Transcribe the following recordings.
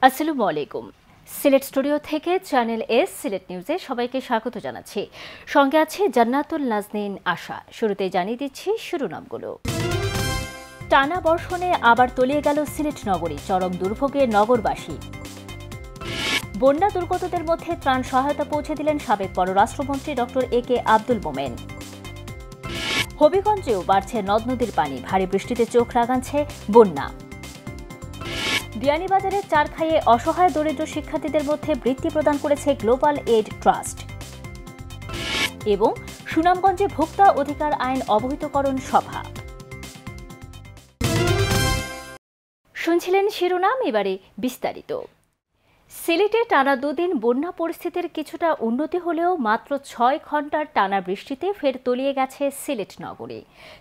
আসসালামু আলাইকুম। সিলেট স্টুডিও থেকে চ্যানেল এস সিলেট নিউজে সবাইকে স্বাগত জানাচ্ছি। সঙ্গে আছে জান্নাতুল নাজনীন আশা। শুরুতেই জানিয়ে দিচ্ছি শিরোনামগুলো। টানা বর্ষণে আবার তলিয়ে গেল সিলেট নগরী, চরম দুর্ভোগে নগরবাসী। বন্যা দুর্গতদের মধ্যে ত্রাণ সহায়তা পৌঁছে দিলেন সাবেক পররাষ্ট্রমন্ত্রী ডক্টর একে আব্দুল মোমেন। হবিগঞ্জেও বাড়ছে নদ নদীর পানি, ভারী বৃষ্টিতে চোখ রাঙাচ্ছে বন্যা। বিয়ানীবাজারের চারখাইয়ে অসহায় দরিদ্র শিক্ষার্থীদের মধ্যে বৃত্তি প্রদান করেছে গ্লোবাল এইড ট্রাস্ট। এবং সুনামগঞ্জে ভোক্তা অধিকার আইন অবহিতকরণ সভা। শুনছিলেন শিরোনাম, এবারে বিস্তারিত। সিলেটে টানা দুদিন বন্যা পরিস্থিতির কিছুটা উন্নতি হলেও মাত্র 6 ঘন্টার টানা বৃষ্টিতে ফের তলিয়ে গেছে সিলেট নগরী।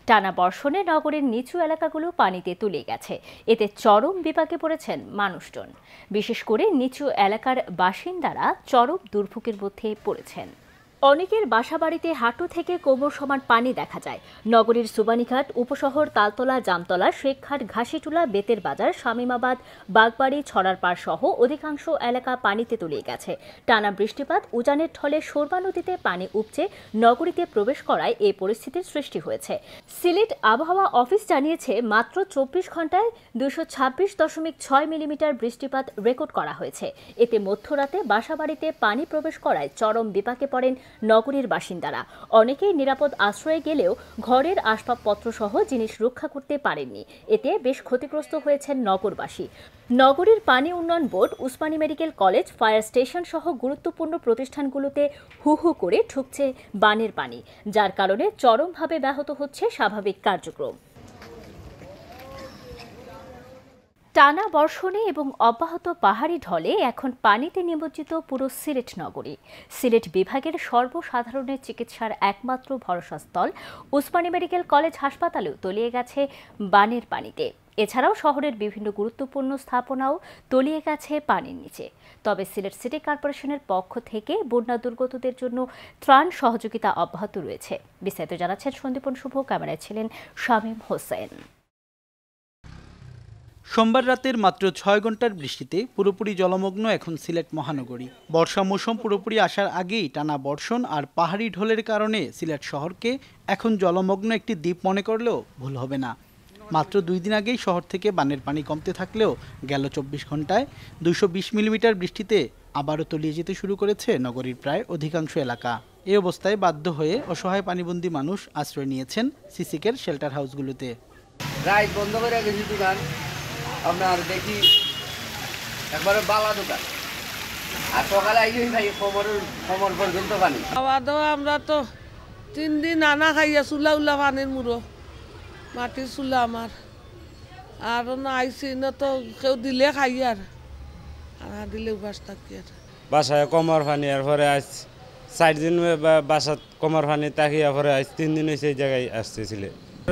টানা বর্ষণে নগরীর নিচু এলাকাগুলো পানিতে তলিয়ে গেছে। এতে চরম বিপাকে পড়েছেন মানুষজন। বিশেষ করে নিচু এলাকার বাসিন্দারা চরম দুর্ভোগের মধ্যে পড়েছেন। অনেকের বাসাবাড়িতে হাঁটু থেকে কোমর সমান পানি দেখা যায়। নগরীর সুবানীঘাট, উপশহর, তালতলা, জামতলা, শেখঘাট, ঘাসিটুলা, বেতের বাজার, শামীমাবাদ, বাগবাড়ি, ছড়ারপাড় সহ অধিকাংশ এলাকা পানিতে তলিয়ে গেছে। টানা বৃষ্টিপাত, উজানের ঢলে সোরবা নদীতে পানি উপচে নগরীতে প্রবেশ করায় এ পরিস্থিতির সৃষ্টি হয়েছে। সিলেট আবহাওয়া অফিস জানিয়েছে, মাত্র 24 ঘন্টায় 226.6 মিলিমিটার বৃষ্টিপাত রেকর্ড করা হয়েছে। এতে মধ্যরাতে বাসাবাড়িতে পানি প্রবেশ করায় চরম বিপাকে পড়েন নগরীর বাসিন্দারা। অনেকেই নিরাপদ আশ্রয়ে গেলেও ঘরের আসবাবপত্র সহ জিনিস রক্ষা করতে পারেননি। এতে বেশ ক্ষতিগ্রস্ত হয়েছেন নগরবাসী। নগরীর পানি উন্নয়ন board, Usmani medical college, fire station সহ গুরুত্বপূর্ণ প্রতিষ্ঠানগুলোতে হু হু করে ঢুকছে বানের পানি, যার কারণে চরমভাবে ব্যাহত হচ্ছে স্বাভাবিক কার্যক্রম। টানা বর্ষণে এবং অব্যাহত পাহাড়ি ঢলে এখন পানিতে নিমজ্জিত পুরো সিলেট নগরী। সিলেট বিভাগের সর্বসাধারণের চিকিৎসার একমাত্র ভরসাস্থল উসমানী মেডিকেল কলেজ হাসপাতালেও তলিয়ে গেছে বানের পানিতে। এছাড়াও শহরের বিভিন্ন গুরুত্বপূর্ণ স্থাপনাও তলিয়ে গেছে পানির নিচে। তবে সিলেট সিটি কর্পোরেশনের পক্ষ থেকে বন্যা দুর্গতদের জন্য ত্রাণ সহযোগিতা অব্যাহত রয়েছে। বিস্তারিত জানাচ্ছেন সন্দীপন শুভ, ক্যামেরায় ছিলেন শামীম হোসেন। সোমবার রাতের মাত্র 6 ঘন্টার বৃষ্টিতে পুরোপুরি জলমগ্ন এখন সিলেট মহানগরী। বর্ষা মৌসুম পুরোপুরি আসার আগেই টানা বর্ষণ আর পাহাড়ি ঢলের কারণে সিলেট শহরকে এখন জলমগ্ন একটি দ্বীপ মনে করলেও ভুল হবে না। মাত্র 2 দিন আগেই শহর থেকে বানের পানি কমতে থাকলেও গেল 24 ঘন্টায় 220 মিলিমিটার বৃষ্টিতে আবারও তলিয়ে যেতে শুরু করেছে নগরীর প্রায় অধিকাংশ এলাকা। এই অবস্থায় বাধ্য হয়ে অসহায় পানিবন্দী মানুষ আশ্রয় নিয়েছেন সিসিকের শেল্টার হাউসগুলোতে। রাইট বন্ধ করে গেছি দোকান, আপনার দেখি একবারে বালা দোকান, আর সকালে আইসি ভাই কোমর পর্যন্ত পানি। খাওয়া দাওয়া আমরা তো 3 দিন আনা খাইয়া, চুলা উলা পানির মুড়ো, মাটির চুলা আমার। আর না আইসি না তো কেউ দিলে খাই আর দিলে উপাস থাকি। আর বাসায় কমর পানি, এরপরে আজ 4 দিন বাসাত কমর পানি তাকিয়া পরে আজ 3 দিন সেই জায়গায় আসতেছিল।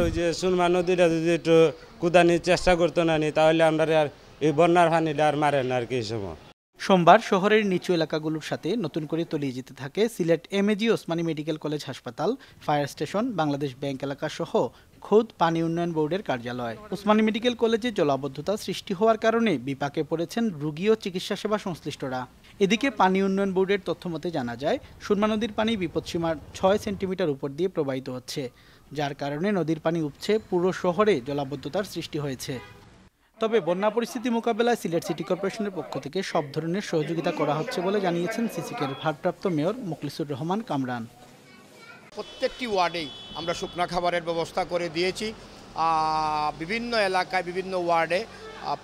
ওই যে সুরমা নদীটা যদি একটু কুদানির চেষ্টা করতো না তাহলে আমরা আর এই বন্যার পানিটা আর মারে না আর কি সময়। সোমবার শহরের নিচু এলাকাগুলোর সাথে নতুন করে তলিয়ে যেতে থাকে Sylhet MAG Osmani medical college হাসপাতাল, ফায়ার স্টেশন, বাংলাদেশ ব্যাংক এলাকা সহ খোদ পানি উন্নয়ন বোর্ডের কার্যালয়। ওসমানী মেডিকেল কলেজে জলাবদ্ধতা সৃষ্টি হওয়ার কারণে বিপাকে পড়েছেন রোগী ও চিকিৎসা সেবা সংশ্লিষ্টরা। এদিকে পানি উন্নয়ন বোর্ডের তথ্যমতে জানা যায়, সুরমা নদীর পানি বিপদসীমার 6 সেন্টিমিটার উপর দিয়ে প্রবাহিত হচ্ছে, যার কারণে নদীর পানি উপচে পুরো শহরে জলাবদ্ধতার সৃষ্টি হয়েছে। তবে বন্যা পরিস্থিতি মোকাবেলায় সিলেট সিটি কর্পোরেশনের পক্ষ থেকে সব ধরনের সহযোগিতা করা হচ্ছে বলে জানিয়েছেন সিসিকের ভারপ্রাপ্ত মেয়র মুখলিসুর রহমান কামরান। প্রত্যেকটি ওয়ার্ডেই আমরা শুকনা খাবারের ব্যবস্থা করে দিয়েছি। বিভিন্ন এলাকায় বিভিন্ন ওয়ার্ডে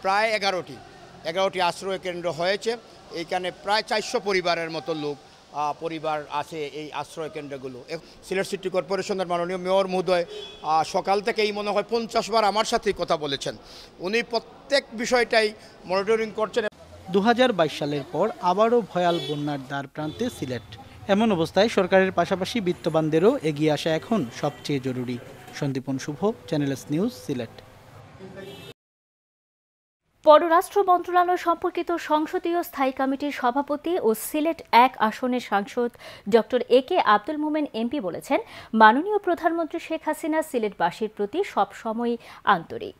প্রায় 11টি আশ্রয় কেন্দ্র হয়েছে। এইখানে প্রায় 400 পরিবারের মতো পরিবার আছে এই আশ্রয় কেন্দ্রগুলো। সিলেট সিটি কর্পোরেশনের মাননীয় মেয়র মহোদয় সকাল থেকেই মনে হয় 50 বার আমার সাথেই কথা বলেছেন। উনি প্রত্যেক বিষয়টাই মনিটরিং করছেন। 2022 সালের পর আবারও ভয়াল বন্যার দ্বার প্রান্তে সিলেট। এমন অবস্থায় সরকারের পাশাপাশি বিত্তবানদেরও এগিয়ে আসা এখন সবচেয়ে জরুরি। Sandipan Shubho, channel S news, Sylhet. পররাষ্ট্র মন্ত্রণালয় সম্পর্কিত সংসদীয় স্থায়ী কমিটির সভাপতি ও সিলেট 1 আসনের সাংসদ ডক্টর একে আব্দুল মোমেন এমপি বলেছেন, মাননীয় প্রধানমন্ত্রী শেখ হাসিনা সিলেটবাসীর প্রতি সবসময় আন্তরিক।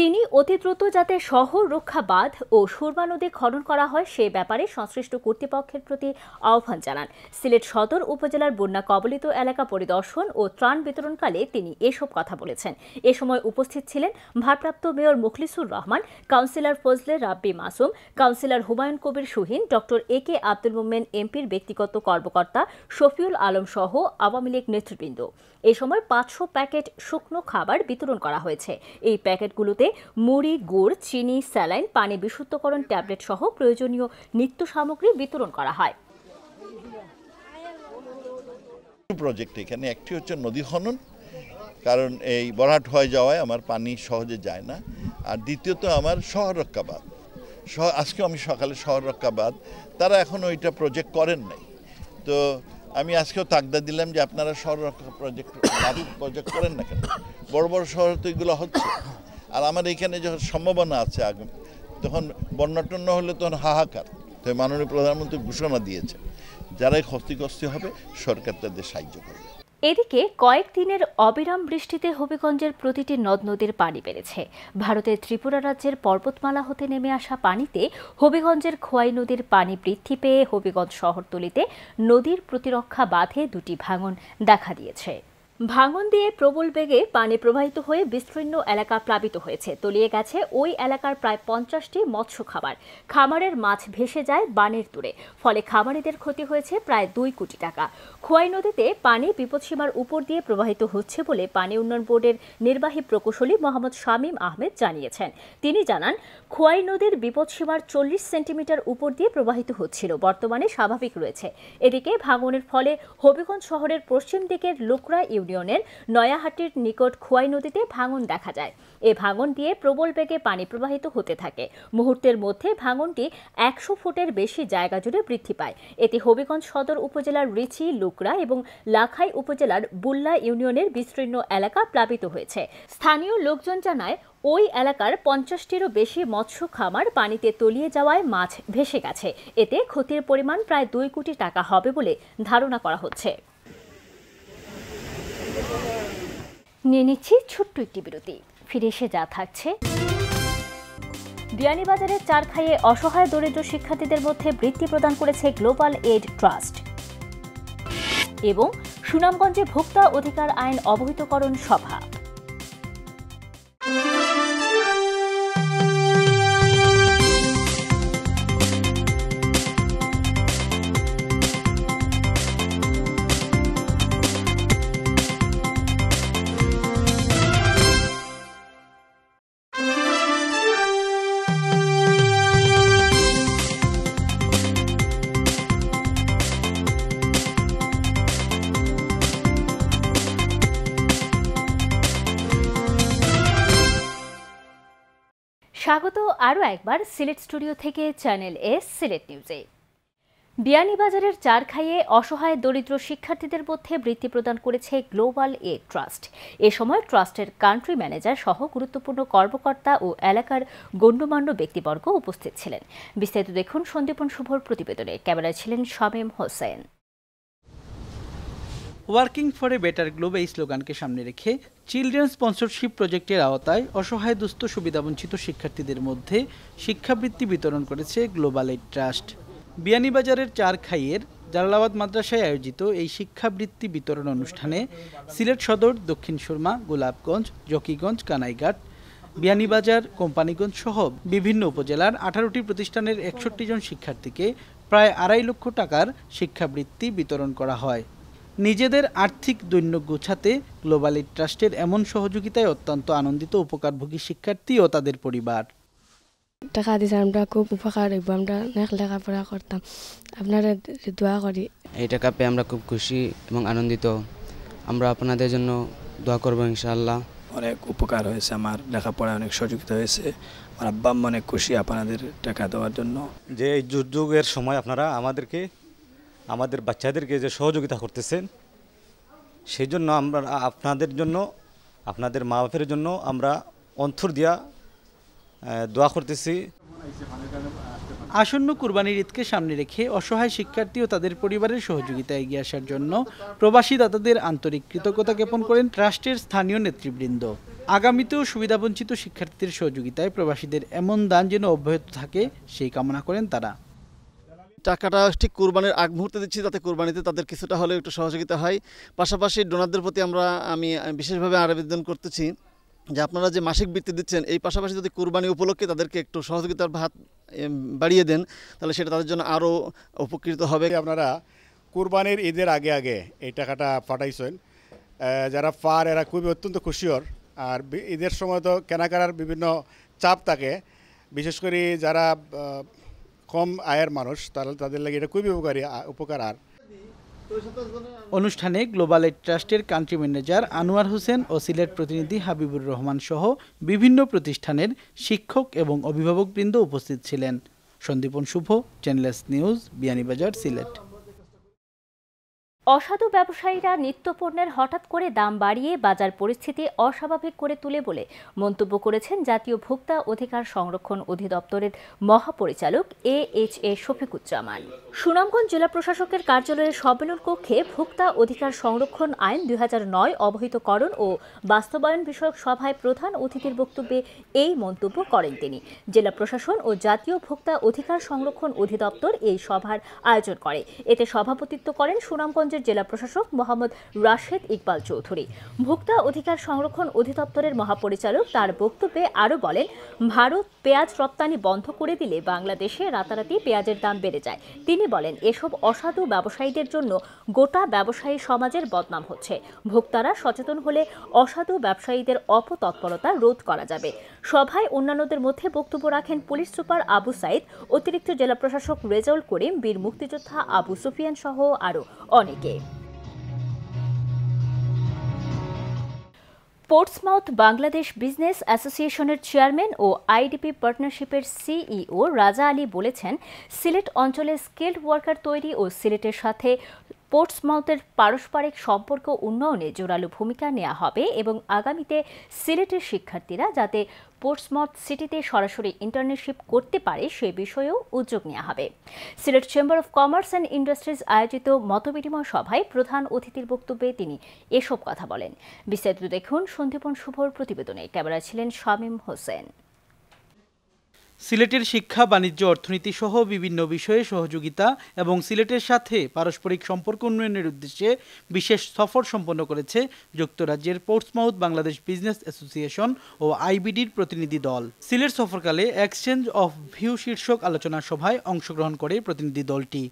তিনি অতি দ্রুত যাতে শহর রক্ষা বাঁধ ও সুরমা নদী খনন করা হয় সে ব্যাপারে সংশ্লিষ্ট কর্তৃপক্ষের প্রতি আহ্বান জানান। সিলেট সদর উপজেলার বন্যা কবলিত এলাকা পরিদর্শন ও ত্রাণ বিতরণকালে তিনি এসব কথা বলেছেন। এ সময় উপস্থিত ছিলেন ভারপ্রাপ্ত মেয়র মুখলিসুর রহমান, কাউন্সিলর ফজলে রাব্বি Masum, councillor Humayun Kabir সুহিন, doctor A K. Abdul Momen এমপির ব্যক্তিগত কর্মকর্তা শফিউল আলম সহ আওয়ামী লীগ নেতৃবৃন্দ। এ সময় 500 প্যাকেট শুকনো খাবার বিতরণ করা হয়েছে। এই প্যাকেটগুলোতে মুড়ি, গুড়, চিনি, স্যালাইন, পানি বিশুদ্ধকরণ ট্যাবলেট সহ প্রয়োজনীয় নিত্য সামগ্রী বিতরণ করা হয়। প্রজেক্ট এখানে একটি হচ্ছে নদী খনন, কারণ এই বরাট হয়ে যাওয়ায় আমার পানি সহজে যায় না। আর দ্বিতীয়ত আমার শহর রক্ষাবাদ, আজকে আমি সকালে শহর রক্ষাবাদ তারা এখন ওইটা প্রজেক্ট করেন নাই, তো আমি আজকেও তাগদা দিলাম যে আপনারা শহর রক্ষা প্রজেক্ট করেন না কেন, বড় বড় শহর তো এগুলো হচ্ছে। আর আমার এখানে যখন সম্ভাবনা আছে তখন বন্যাটন্য হলে তখন হাহাকার, তো মাননীয় প্রধানমন্ত্রী ঘোষণা দিয়েছে যারাই ক্ষতিগ্রস্ত হবে সরকার তাদের সাহায্য করবে। এদিকে কয়েকদিনের অবিরাম বৃষ্টিতে হবিগঞ্জের প্রতিটি নদ নদীর পানি বেড়েছে। ভারতের ত্রিপুরা রাজ্যের পর্বতমালা হতে নেমে আসা পানিতে হবিগঞ্জের খোয়াই নদীর পানি বৃদ্ধি পেয়ে হবিগঞ্জ শহরতলিতে নদীর প্রতিরক্ষা বাঁধে দুটি ভাঙন দেখা দিয়েছে। ভাঙন দিয়ে প্রবল বেগে পানি প্রবাহিত হয়ে বিস্তীর্ণ এলাকা প্লাবিত হয়েছে। তলিয়ে গেছে ওই এলাকার প্রায় 50টি মৎস্য খামার। খামারের মাছ ভেসে যায় বানের দূরে, ফলে খামারিদের ক্ষতি হয়েছে প্রায় 2 কোটি টাকা। খোয়াই নদীতে পানি বিপদসীমার উপর দিয়ে প্রবাহিত হচ্ছে বলে পানি উন্নয়ন বোর্ডের নির্বাহী প্রকৌশলী মোহাম্মদ শামীম আহমেদ জানিয়েছেন। তিনি জানান, খোয়াই নদীর বিপদসীমার 40 সেন্টিমিটার উপর দিয়ে প্রবাহিত হচ্ছিল, বর্তমানে স্বাভাবিক রয়েছে। এদিকে ভাঙনের ফলে হবিগঞ্জ শহরের পশ্চিম দিকের লোকরা ইউনিয়নের নয়াহাটির নিকট খোয়াই নদীতে ভাঙন দেখা যায়। এ ভাঙন দিয়ে প্রবল বেগে পানি প্রবাহিত হতে থাকে। মুহূর্তের মধ্যে ভাঙনটি 100 ফুটের বেশি জায়গা জুড়ে বৃদ্ধি পায়। এতে হবিগঞ্জ সদর উপজেলার রিচি, লুকরা এবং লাখাই উপজেলার বুল্লা ইউনিয়নের বিস্তীর্ণ এলাকা প্লাবিত হয়েছে। স্থানীয় লোকজন জানায়, ওই এলাকার 50টিরও বেশি মৎস্য খামার পানিতে তলিয়ে যাওয়ায় মাছ ভেসে গেছে। এতে ক্ষতির পরিমাণ প্রায় 2 কোটি টাকা হবে বলে ধারণা করা হচ্ছে। নিয়ে নিচ্ছি ছোট্ট একটি বিরতি, ফিরে এসে যা থাকছে। বিয়ানীবাজারের চারখাইয়ে অসহায় দরিদ্র শিক্ষার্থীদের মধ্যে বৃত্তি প্রদান করেছে গ্লোবাল এইড ট্রাস্ট এবং সুনামগঞ্জে ভোক্তা অধিকার আইন অবহিতকরণ সভা। স্বাগত আরও একবার সিলেট স্টুডিও থেকে চ্যানেল এস সিলেট নিউজে। বিয়ানীবাজারের চারখাইয়ে অসহায় দরিদ্র শিক্ষার্থীদের মধ্যে বৃত্তি প্রদান করেছে গ্লোবাল এইড ট্রাস্ট। এ সময় ট্রাস্টের কান্ট্রি ম্যানেজার সহ গুরুত্বপূর্ণ কর্মকর্তা ও এলাকার গণ্যমান্য ব্যক্তিবর্গ উপস্থিত ছিলেন। বিস্তারিত দেখুন সন্দীপন শুভর প্রতিবেদনে। ক্যামেরায় ছিলেন Shamim Hossain. Working for a better globe এই স্লোগানকে সামনে রেখে চিলড্রেন স্পন্সরশিপ প্রজেক্টের আওতায় অসহায় দুস্থ সুবিধাবঞ্চিত শিক্ষার্থীদের মধ্যে শিক্ষাবৃত্তি বিতরণ করেছে গ্লোবাল এইড ট্রাস্ট। বিয়ানীবাজারের চারখাইয়ের জালালাবাদ মাদ্রাসায় আয়োজিত এই শিক্ষাবৃত্তি বিতরণ অনুষ্ঠানে সিলেট সদর, দক্ষিণ সুরমা, গোলাপগঞ্জ, জকিগঞ্জ, কানাইঘাট, বিয়ানীবাজার, কোম্পানিগঞ্জ সহ বিভিন্ন উপজেলার 18টি প্রতিষ্ঠানের 61 জন শিক্ষার্থীকে প্রায় 2.5 লক্ষ টাকার শিক্ষাবৃত্তি বিতরণ করা হয়। নিজেদের আর্থিক দৈন্য গোছাতে গ্লোবাল এইড ট্রাস্টের এমন সহযোগিতায় অত্যন্ত আনন্দিত উপকারভোগী শিক্ষার্থী ও তাদের পরিবার। টাকা দিয়েছে, আমরা খুব উপকার হইব, আমরা লেখাপড়া করতাম, আপনারা দোয়া করি। এই টাকা পেয়ে আমরা খুব খুশি এবং আনন্দিত। আমরা আপনাদের জন্য দোয়া করবো ইনশাআল্লাহ। অনেক উপকার হয়েছে, আমার লেখাপড়ায় অনেক সহযোগিতা হয়েছে। আমার আব্বা আম্মা অনেক খুশি আপনাদের টাকা দেওয়ার জন্য। যে এই দুর্যোগের সময় আপনারা আমাদের বাচ্চাদেরকে যে সহযোগিতা করতেছেন, সেই জন্য আমরা আপনাদের জন্য, আপনাদের মা বাপের জন্য আমরা অন্তর দিয়া দোয়া করতেছি। আসন্ন কুরবানির ঈদকে সামনে রেখে অসহায় শিক্ষার্থী ও তাদের পরিবারের সহযোগিতায় এগিয়ে আসার জন্য প্রবাসী দাতাদের আন্তরিক কৃতজ্ঞতা জ্ঞাপন করেন ট্রাস্টের স্থানীয় নেতৃবৃন্দ। আগামীতেও সুবিধাবঞ্চিত শিক্ষার্থীদের সহযোগিতায় প্রবাসীদের এমন দান যেন অব্যাহত থাকে সেই কামনা করেন তারা। টাকাটা ঠিক কোরবানির আগ মুহূর্তে দিচ্ছি, যাতে কোরবানিতে তাদের কিছুটা হলেও একটু সহযোগিতা হয়। পাশাপাশি ডোনারদের প্রতি আমি বিশেষভাবে আবেদন করতেছি যে আপনারা যে মাসিক বৃত্তি দিচ্ছেন, এই পাশাপাশি যদি কোরবানি উপলক্ষে তাদেরকে একটু সহযোগিতার হাত বাড়িয়ে দেন, তাহলে সেটা তাদের জন্য আরও উপকৃত হবে। আপনারা কোরবানির ঈদের আগে আগে এই টাকাটা পাঠাইছেন, যারা এরা খুবই অত্যন্ত খুশিওর। আর ঈদের সময় তো কেনাকাটার বিভিন্ন চাপ থাকে, বিশেষ করে যারা কম আয়ের মানুষ তাদের লাগে এটা খুবই উপকার। আর অনুষ্ঠানে গ্লোবাল এইড ট্রাস্টের কান্ট্রি ম্যানেজার আনোয়ার হোসেন ও সিলেট প্রতিনিধি হাবিবুর রহমান সহ বিভিন্ন প্রতিষ্ঠানের শিক্ষক এবং অভিভাবকবৃন্দ উপস্থিত ছিলেন। সন্দীপন শুভ, চ্যানেলস নিউজ, বিয়ানীবাজার, সিলেট। অসাধু ব্যবসায়ীরা নিত্যপণ্যের হঠাৎ করে দাম বাড়িয়ে বাজার পরিস্থিতি অস্বাভাবিক করে তুলে বলে মন্তব্য করেছেন জাতীয় ভোক্তা অধিকার সংরক্ষণ অধিদপ্তরের মহাপরিচালক AHA শফিকুজ্জামান। সুনামগঞ্জ জেলা প্রশাসকের কার্যালয়ের সম্মেলন কক্ষে ভোক্তা অধিকার সংরক্ষণ আইন 2009 অবহিতকরণ ও বাস্তবায়ন বিষয়ক সভায় প্রধান অতিথির বক্তব্যে এই মন্তব্য করেন তিনি। জেলা প্রশাসন ও জাতীয় ভোক্তা অধিকার সংরক্ষণ অধিদপ্তর এই সভার আয়োজন করে। এতে সভাপতিত্ব করেন সুনামগঞ্জ জেলা প্রশাসক মোহাম্মদ রাশেদ ইকবাল চৌধুরী। ভোক্তা অধিকার সংরক্ষণ অধিদপ্তরের মহাপরিচালক তার বক্তব্যে আরও বলেন, ভারত পেঁয়াজ রপ্তানি বন্ধ করে দিলে বাংলাদেশে রাতারাতি পেঁয়াজের দাম বেড়ে যায়। তিনি বলেন, এসব অসাধু ব্যবসায়ীদের জন্য গোটা ব্যবসায়ী সমাজের বদনাম হচ্ছে। ভোক্তারা সচেতন হলে অসাধু ব্যবসায়ীদের অপতৎপরতা রোধ করা যাবে। সভায় অন্যান্যদের মধ্যে বক্তব্য রাখেন পুলিশ সুপার আবু সাইদ, অতিরিক্ত জেলা প্রশাসক রেজাউল করিম, বীর মুক্তিযোদ্ধা আবু সুফিয়ান সহ আরও অনেকে। পোর্টসমাউথ বাংলাদেশ বিজনেস অ্যাসোসিয়েশনের চেয়ারম্যান ও আইডিপি পার্টনারশিপের সিইও রাজা আলী বলেছেন, সিলেট অঞ্চলে স্কিলড ওয়ার্কার তৈরি ও সিলেটের সাথে পোর্টসমাউথের পারস্পরিক সম্পর্ক উন্নয়নে জোরালো ভূমিকা নেওয়া হবে এবং আগামীতে সিলেটের শিক্ষার্থীরা যাতে পোর্টসমাউথ সিটিতে সরাসরি ইন্টার্নশিপ করতে পারে সে বিষয়েও উদ্যোগ নেওয়া হবে। Sylhet chamber of commerce and industries আয়োজিত মতবিনিময় সভায় প্রধান অতিথির বক্তব্যে তিনি এসব কথা বলেন। বিস্তারিত দেখুন সন্দীপন শুভর প্রতিবেদনে। ক্যামেরায় ছিলেন শামীম হোসেন। সিলেটের শিক্ষা, বাণিজ্য, অর্থনীতি সহ বিভিন্ন বিষয়ে সহযোগিতা এবং সিলেটের সাথে পারস্পরিক সম্পর্ক উন্নয়নের উদ্দেশ্যে বিশেষ সফর সম্পন্ন করেছে যুক্তরাজ্যের পোর্টসমাউথ বাংলাদেশ বিজনেস অ্যাসোসিয়েশন ও আইবিডির প্রতিনিধি দল। সিলেট সফরকালে এক্সচেঞ্জ অফ ভিউ শীর্ষক আলোচনা সভায় অংশগ্রহণ করে প্রতিনিধি দলটি।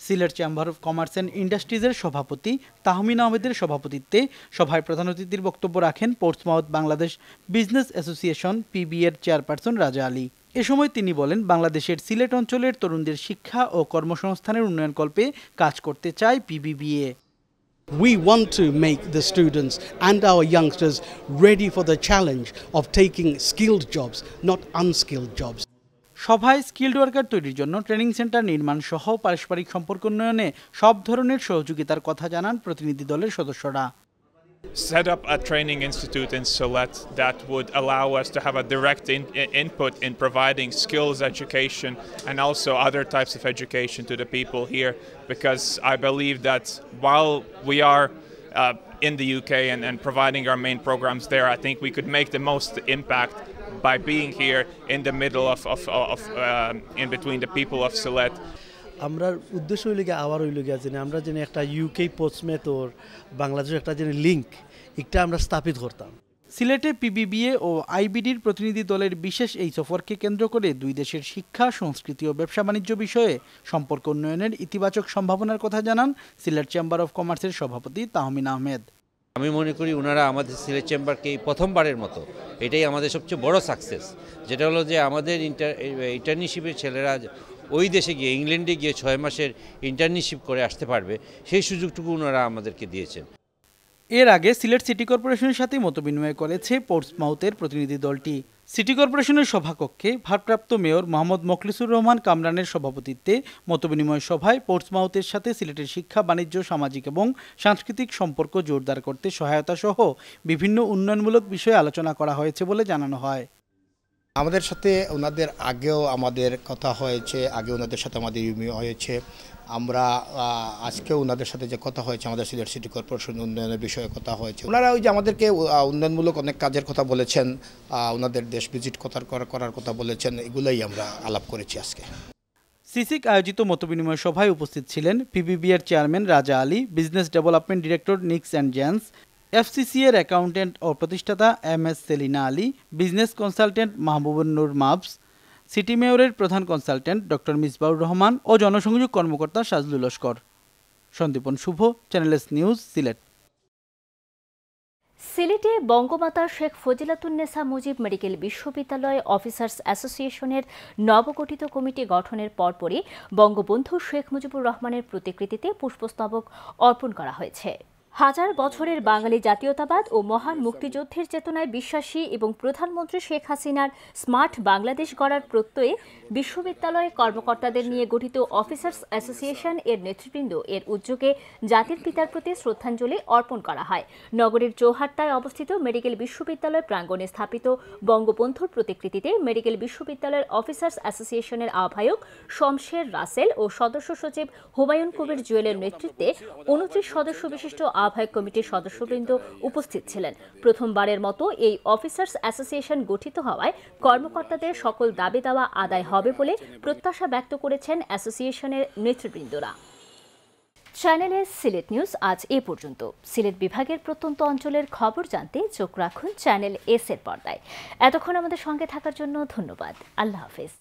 Sylhet chamber of commerce and ইন্ডাস্ট্রিজের সভাপতি তাহমিনা আহমেদের সভাপতিত্বে সভায় প্রধান অতিথির বক্তব্য রাখেন Portsmouth Bangladesh business association PBA এর চেয়ারপারসন রাজা আলী। এ সময় তিনি বলেন, বাংলাদেশের সিলেট অঞ্চলের তরুণদের শিক্ষা ও কর্মসংস্থানের উন্নয়নকল্পে কাজ করতে চায় PBBA। We want to make the students and our youngsters ready for the challenge of taking skilled jobs, not unskilled jobs. সভায় স্কিলড ওয়ার্কার তৈরির জন্য ট্রেনিং সেন্টার নির্মাণ সহ পারস্পরিক সম্পর্ক উন্নয়নে সব ধরনের সহযোগিতার কথা জানান প্রতিনিধি দলের সদস্যরা। Set up a training institute in Sylhet that would allow us to have a direct input in providing skills education and also other types of education to the people here, because I believe that while we are in the UK and providing our main programs there, I think we could make the most impact by being here in the middle of in between the people of Sylhet. আমরা উদ্দেশ্য হইলে আবার হইল গিয়া যে আমরা যেন একটা UK পোস্টমেট ওর বাংলাদেশের একটা যেন লিঙ্ক এটা আমরা স্থাপিত করতাম। সিলেটে PBBA ও আইবিডির প্রতিনিধি দলের বিশেষ এই সফরকে কেন্দ্র করে দুই দেশের শিক্ষা, সংস্কৃতি ও ব্যবসা বাণিজ্য বিষয়ে সম্পর্ক উন্নয়নের ইতিবাচক সম্ভাবনার কথা জানান সিলেট চেম্বার অফ কমার্সের সভাপতি তাহমিনা আহমেদ। আমি মনে করি ওনারা আমাদের সিলেট চেম্বারকে প্রথমবারের মতো, এটাই আমাদের সবচেয়ে বড় সাকসেস, যেটা হলো যে আমাদের ইন্টার্নশিপের ছেলেরা ওই দেশে গিয়ে ইংল্যান্ডে গিয়ে 6 মাসের ইন্টার্নশিপ করে আসতে পারবে, সেই সুযোগটুকু ওনারা আমাদেরকে দিয়েছেন। এর আগে সিলেট সিটি কর্পোরেশনের সাথে মতবিনিময় করেছে পোর্টসমাউথের প্রতিনিধি দলটি। সিটি কর্পোরেশনের সভাকক্ষে ভারপ্রাপ্ত মেয়র মোহাম্মদ মখলিসুর রহমান কামরানের সভাপতিত্বে মতবিনিময় সভায় পোর্টসমাউথের সাথে সিলেটের শিক্ষা, বাণিজ্য, সামাজিক এবং সাংস্কৃতিক সম্পর্ক জোরদার করতে সহায়তা সহ বিভিন্ন উন্নয়নমূলক বিষয়ে আলোচনা করা হয়েছে বলে জানানো হয়। আমাদের সাথে ওনাদের আগেও আমাদের কথা হয়েছে, আগে ওনাদের সাথে আমাদের ইউমি হয়েছে। আমরা আজকেও ওনাদের সাথে যে কথা হয়েছে, আমাদের সিলেট সিটি কর্পোরেশন উন্নয়নের বিষয়ে কথা হয়েছে। ওনারা ওই যে আমাদেরকে উন্নয়নমূলক অনেক কাজের কথা বলেছেন, ওনাদের দেশ ভিজিট করার কথা বলেছেন, এগুলোই আমরা আলাপ করেছি আজকে। সিসিক আয়োজিত মতবিনিময় সভায় উপস্থিত ছিলেন পিবিবি-এর chairman Raja Ali, business development director Nicks and Jens, এফসিসি-এর অ্যাকাউন্টেন্ট ও প্রতিষ্ঠাতা MS Selina Ali, business consultant Mahbubun Noor মাবস, সিটি মেয়রের প্রধান কনসালটেন্ট ডক্টর মিসবাউর রহমান ও জনসংযোগ কর্মকর্তা Sajlul Laskar. Sandipan Shubho, channel S news, Sylhet. সিলেটে বঙ্গমাতা শেখ ফজিলাতুন্নেসা মুজিব মেডিকেল বিশ্ববিদ্যালয় অফিসার্স অ্যাসোসিয়েশনের নবগঠিত কমিটি গঠনের পরপরই বঙ্গবন্ধু শেখ মুজিবুর রহমানের প্রতিকৃতিতে পুষ্পস্তবক অর্পণ করা হয়েছে। হাজার বছরের বাঙালি জাতীয়তাবাদ ও মহান মুক্তিযুদ্ধের চেতনায় বিশ্বাসী এবং প্রধানমন্ত্রী শেখ হাসিনার স্মার্ট বাংলাদেশ গড়ার প্রত্যয়ে বিশ্ববিদ্যালয়ে কর্মকর্তাদের নিয়ে গঠিত অফিসার্স অ্যাসোসিয়েশন এর নেতৃবৃন্দ এর উদ্যোগে জাতির পিতার প্রতি শ্রদ্ধাঞ্জলি অর্পণ করা হয়। নগরীর চৌহাট্টায় অবস্থিত মেডিকেল বিশ্ববিদ্যালয় প্রাঙ্গণে স্থাপিত বঙ্গবন্ধুর প্রতিকৃতিতে মেডিকেল বিশ্ববিদ্যালয়ের অফিসার্স অ্যাসোসিয়েশনের আহ্বায়ক শমশের রাসেল ও সদস্য সচিব হুমায়ুন কবির জুয়েলের নেতৃত্বে 29 সদস্য বিশিষ্ট আহ্বায়ক কমিটির সদস্যবৃন্দ উপস্থিত ছিলেন। প্রথমবারের মতো এই অফিসার্স অ্যাসোসিয়েশন গঠিত হওয়ায় কর্মকর্তাদের সকল দাবি দাওয়া আদায় হবে বলে প্রত্যাশা ব্যক্ত করেছেন অ্যাসোসিয়েশনের নেতৃবৃন্দরা। চ্যানেলে সিলেট নিউজ আজ এ পর্যন্ত। সিলেট বিভাগের প্রত্যন্ত অঞ্চলের খবর জানতে চোখ রাখুন চ্যানেল এস এর পর্দায়। এতক্ষণ আমাদের সঙ্গে থাকার জন্য ধন্যবাদ। আল্লাহ হাফেজ।